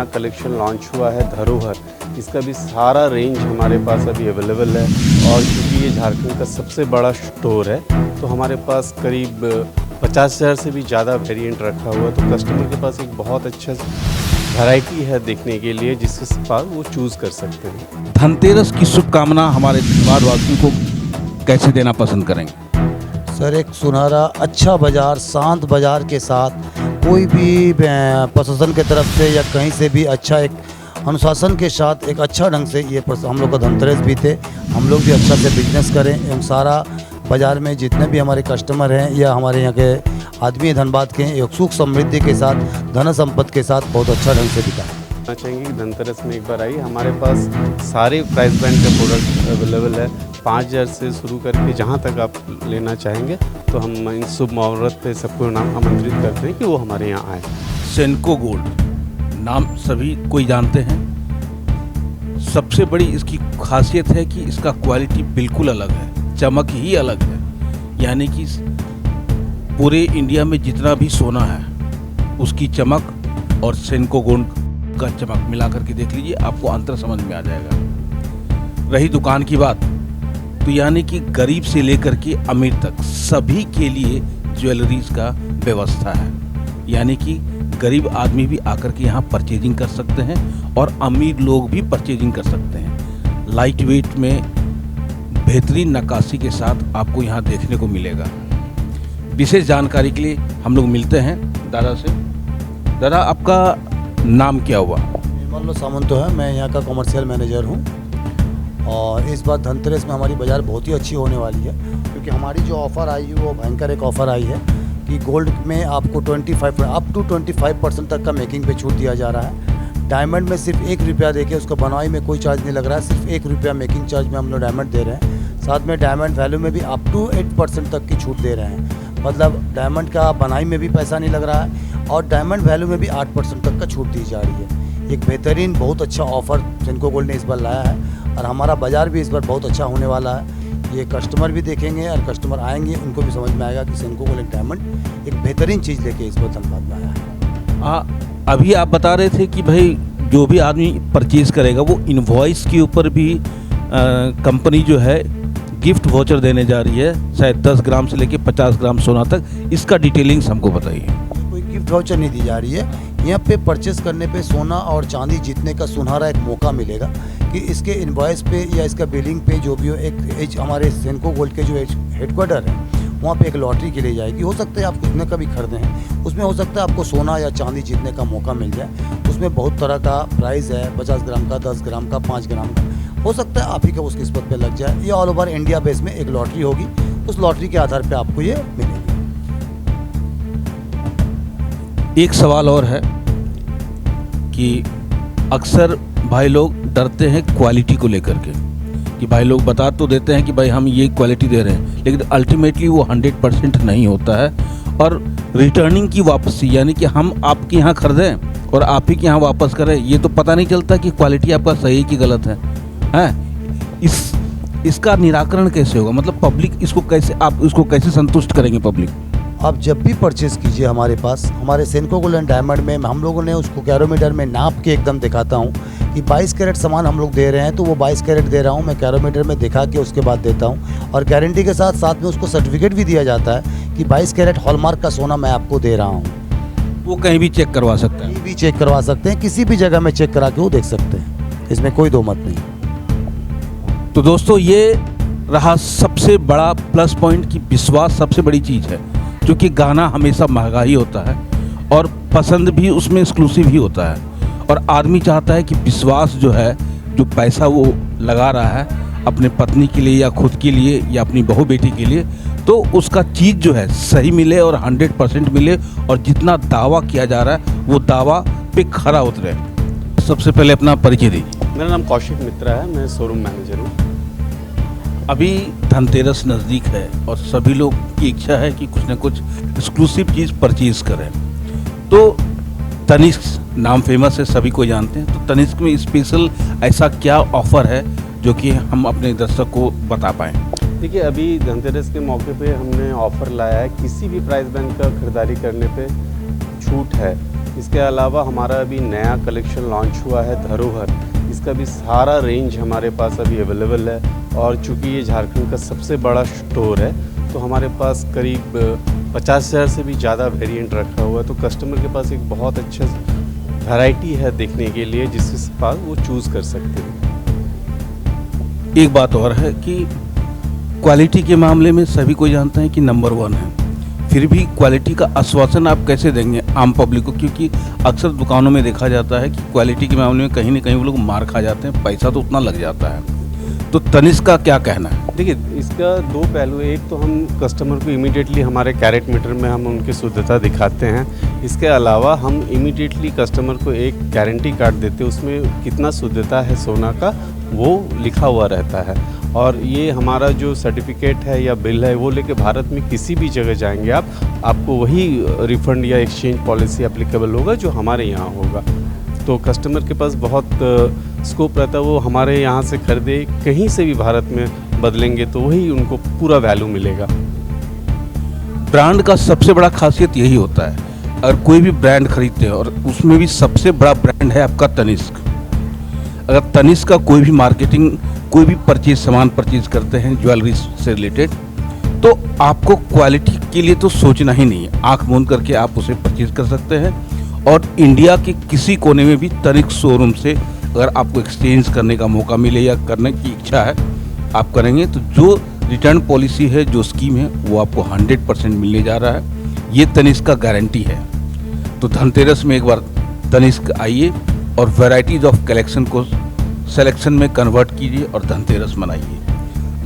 नया collection launch हुआ है धरोहर, इसका भी सारा रेंज हमारे पास अभी अवेलेबल है। और क्योंकि ये झारखंड का सबसे बड़ा स्टोर है तो हमारे पास करीब 50,000 से भी ज़्यादा वेरिएंट रखा हुआ है, तो कस्टमर के पास एक बहुत अच्छा वैरायटी है देखने के लिए जिसके पास वो चूज़ कर सकते हैं। धनतेरस की शुभकामना हमारे धनबादवासियों को कैसे देना पसंद करेंगे? सर, एक सुनहरा अच्छा बाज़ार, शांत बाज़ार के साथ कोई भी प्रशासन की तरफ से या कहीं से भी अच्छा एक अनुशासन के साथ एक अच्छा ढंग से ये हम लोग का धनतेरस बीते, हम लोग भी अच्छा से बिजनेस करें एवं सारा बाज़ार में जितने भी हमारे कस्टमर हैं या हमारे यहाँ के आदमी हैं धनबाद के, एक सुख समृद्धि के साथ, धन संपत्ति के साथ बहुत अच्छा ढंग से बिताएं। कहना चाहेंगे कि धनतेरस में एक बार आइए, हमारे पास सारे प्राइस बैंड के प्रोडक्ट अवेलेबल है। 5,000 से शुरू करके जहां तक आप लेना चाहेंगे, तो हम इन शुभ मुहूर्त पे सबको आमंत्रित करते हैं कि वो हमारे यहाँ आए। सेनको गोल्ड नाम सभी कोई जानते हैं। सबसे बड़ी इसकी खासियत है कि इसका क्वालिटी बिल्कुल अलग है, चमक ही अलग है। यानी कि पूरे इंडिया में जितना भी सोना है उसकी चमक और सेनको गोल्ड का चमक मिला करके देख लीजिए, आपको अंतर समझ में आ जाएगा। रही दुकान की बात, तो यानी कि गरीब से लेकर के अमीर तक सभी के लिए ज्वेलरीज का व्यवस्था है। यानी कि गरीब आदमी भी आकर के यहाँ परचेजिंग कर सकते हैं और अमीर लोग भी परचेजिंग कर सकते हैं। लाइट वेट में बेहतरीन नक्काशी के साथ आपको यहाँ देखने को मिलेगा। विशेष जानकारी के लिए हम लोग मिलते हैं दादा से। दादा, आपका नाम क्या हुआ? निर्मल सामंत है, मैं यहाँ का कमर्शियल मैनेजर हूँ। और इस बार धनतेरस में हमारी बाज़ार बहुत ही अच्छी होने वाली है, क्योंकि हमारी जो ऑफ़र आई है वो भयंकर एक ऑफ़र आई है कि गोल्ड में आपको अप टू 25% तक का मेकिंग पे छूट दिया जा रहा है। डायमंड में सिर्फ 1 रुपया देके उसको बनवाई में कोई चार्ज नहीं लग रहा है, सिर्फ 1 रुपया मेकिंग चार्ज में हम लोग डायमंड दे रहे हैं। साथ में डायमंड वैल्यू में भी अप टू 8% तक की छूट दे रहे हैं। मतलब डायमंड का बनाई में भी पैसा नहीं लग रहा है और डायमंड वैल्यू में भी 8% तक का छूट दी जा रही है। एक बेहतरीन बहुत अच्छा ऑफ़र सेनको गोल्ड ने इस बार लाया है और हमारा बाज़ार भी इस बार बहुत अच्छा होने वाला है। ये कस्टमर भी देखेंगे और कस्टमर आएंगे, उनको भी समझ में आएगा कि सेनको गोल्ड डायमंड एक बेहतरीन चीज़ लेके इस बार धनबाद में आया है। अभी आप बता रहे थे कि भाई जो भी आदमी परचेज़ करेगा वो इनवॉइस के ऊपर भी कंपनी जो है गिफ्ट वाउचर देने जा रही है, शायद 10 ग्राम से लेके 50 ग्राम सोना तक। इसका डिटेलिंग्स हमको बताइए। कोई गिफ्ट वाउचर नहीं दी जा रही है, यहाँ पे परचेस करने पे सोना और चांदी जीतने का सुनहरा एक मौका मिलेगा कि इसके इनवॉइस पे या इसका बिलिंग पे जो भी हो, एक हमारे सेनको गोल्ड के जो हेडक्वार्टर है वहाँ पे एक लॉटरी के लिए जाएगी। हो सकता है आप कितने का भी खरीदें हैं, उसमें हो सकता है आपको सोना या चांदी जीतने का मौका मिल जाए। उसमें बहुत तरह का प्राइज़ है, 50 ग्राम का, 10 ग्राम का, 5 ग्राम का। हो सकता है आप ही का उस किस्मत पे लग जाए। ये ऑल ओवर इंडिया बेस में एक लॉटरी होगी, उस लॉटरी के आधार पे आपको ये मिलेगी। एक सवाल और है कि अक्सर भाई लोग डरते हैं क्वालिटी को लेकर के, कि भाई लोग बता तो देते हैं कि भाई हम ये क्वालिटी दे रहे हैं, लेकिन अल्टीमेटली वो 100% नहीं होता है। और रिटर्निंग की वापसी, यानी कि हम आपके यहाँ खरीदें और आप ही के यहाँ वापस करें, ये तो पता नहीं चलता कि क्वालिटी आपका सही कि गलत है। इसका निराकरण कैसे होगा? मतलब पब्लिक इसको कैसे, आप इसको कैसे संतुष्ट करेंगे पब्लिक? आप जब भी परचेज़ कीजिए हमारे पास, हमारे सेनको गोल्ड एंड डायमंड में हम लोगों ने उसको कैरोमीटर में नाप के एकदम दिखाता हूँ कि 22 कैरेट सामान हम लोग दे रहे हैं, तो वो 22 कैरेट दे रहा हूँ मैं, कैरोमीटर में दिखा के उसके बाद देता हूँ। और गारंटी के साथ साथ में उसको सर्टिफिकेट भी दिया जाता है कि 22 कैरेट हॉलमार्क का सोना मैं आपको दे रहा हूँ। वो कहीं भी चेक करवा सकते हैं? कहीं भी चेक करवा सकते हैं, किसी भी जगह में चेक करा के वो देख सकते हैं, इसमें कोई दो मत नहीं। तो दोस्तों, ये रहा सबसे बड़ा प्लस पॉइंट कि विश्वास सबसे बड़ी चीज़ है, क्योंकि गाना हमेशा महंगा ही होता है और पसंद भी उसमें एक्सक्लूसिव ही होता है। और आदमी चाहता है कि विश्वास जो है, जो पैसा वो लगा रहा है अपने पत्नी के लिए या खुद के लिए या अपनी बहू बेटी के लिए, तो उसका चीज़ जो है सही मिले और 100% मिले और जितना दावा किया जा रहा है वो दावा पे खरा उतरे। सबसे पहले अपना परिचय दीजिए। मेरा नाम कौशिक मित्रा है, मैं शोरूम मैनेजर हूँ। अभी धनतेरस नज़दीक है और सभी लोग की इच्छा है कि कुछ ना कुछ एक्सक्लूसिव चीज़ परचेज़ करें, तो तनिष्क नाम फेमस है, सभी को जानते हैं। तो तनिष्क में स्पेशल ऐसा क्या ऑफ़र है जो कि हम अपने दर्शक को बता पाएँ? देखिए, अभी धनतेरस के मौके पे हमने ऑफ़र लाया है, किसी भी प्राइस बैंड का खरीदारी करने पे छूट है। इसके अलावा हमारा अभी नया कलेक्शन लॉन्च हुआ है धरोहर। इसका भी सारा रेंज हमारे पास अभी अवेलेबल है और चूँकि ये झारखंड का सबसे बड़ा स्टोर है तो हमारे पास करीब 50,000 से भी ज़्यादा वेरिएंट रखा हुआ है। तो कस्टमर के पास एक बहुत अच्छा वैरायटी है देखने के लिए जिसके पास वो चूज़ कर सकते हैं। एक बात और है कि क्वालिटी के मामले में सभी कोई जानते हैं कि नंबर 1 है, फिर भी क्वालिटी का आश्वासन आप कैसे देंगे आम पब्लिक को? क्योंकि अक्सर दुकानों में देखा जाता है कि क्वालिटी के मामले में कहीं ना कहीं वो लोग मार खा जाते हैं, पैसा तो उतना लग जाता है। तो तनिष्क का क्या कहना है? देखिए, इसका दो पहलू है। एक तो हम कस्टमर को इमीडिएटली हमारे कैरेट मीटर में हम उनकी शुद्धता दिखाते हैं। इसके अलावा हम इमीडिएटली कस्टमर को एक गारंटी कार्ड देते हैं, उसमें कितना शुद्धता है सोना का वो लिखा हुआ रहता है। और ये हमारा जो सर्टिफिकेट है या बिल है वो लेके भारत में किसी भी जगह जाएंगे आपको वही रिफ़ंड या एक्सचेंज पॉलिसी एप्लीकेबल होगा जो हमारे यहाँ होगा। तो कस्टमर के पास बहुत स्कोप रहता है, वो हमारे यहाँ से खरीदे, कहीं से भी भारत में बदलेंगे तो वही उनको पूरा वैल्यू मिलेगा। ब्रांड का सबसे बड़ा खासियत यही होता है, अगर कोई भी ब्रांड खरीदते हैं और उसमें भी सबसे बड़ा ब्रांड है आपका तनिष्क। अगर तनिष्क का कोई भी मार्केटिंग, कोई भी सामान परचेज करते हैं ज्वेलरी से रिलेटेड, तो आपको क्वालिटी के लिए तो सोचना ही नहीं है, आंख मूंद करके आप उसे परचेज कर सकते हैं। और इंडिया के किसी कोने में भी तनिष्क शोरूम से अगर आपको एक्सचेंज करने का मौका मिले या करने की इच्छा है आप करेंगे तो जो रिटर्न पॉलिसी है, जो स्कीम है, वो आपको 100% मिलने जा रहा है। ये तनिष्क का गारंटी है। तो धनतेरस में एक बार तनिष्क आइए और वैराइटीज ऑफ कलेक्शन को सिलेक्शन में कन्वर्ट कीजिए और धनतेरस मनाइए।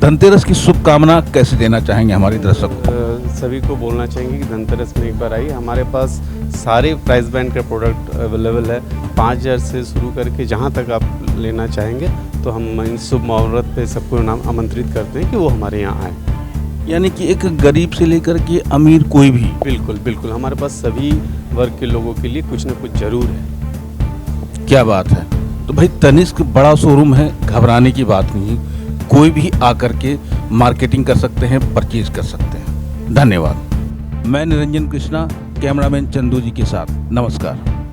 धनतेरस की शुभकामना कैसे देना चाहेंगे हमारे दर्शकों को? सभी को बोलना चाहेंगे कि धनतेरस में एक बार आइए। हमारे पास सारे प्राइस बैंड के प्रोडक्ट अवेलेबल है, 5,000 से शुरू करके जहां तक आप लेना चाहेंगे। तो हम इस शुभ मुहूर्त पे सबको आमंत्रित करते हैं कि वो हमारे यहाँ आए। यानी कि एक गरीब से लेकर के अमीर कोई भी? बिल्कुल बिल्कुल, हमारे पास सभी वर्ग के लोगों के लिए कुछ ना कुछ ज़रूर है। क्या बात है। तो भाई तनिष्क बड़ा शोरूम है, घबराने की बात नहीं है, कोई भी आकर के मार्केटिंग कर सकते हैं, परचेज कर सकते हैं। धन्यवाद। मैं निरंजन कृष्णा, कैमरामैन चंदू जी के साथ। नमस्कार।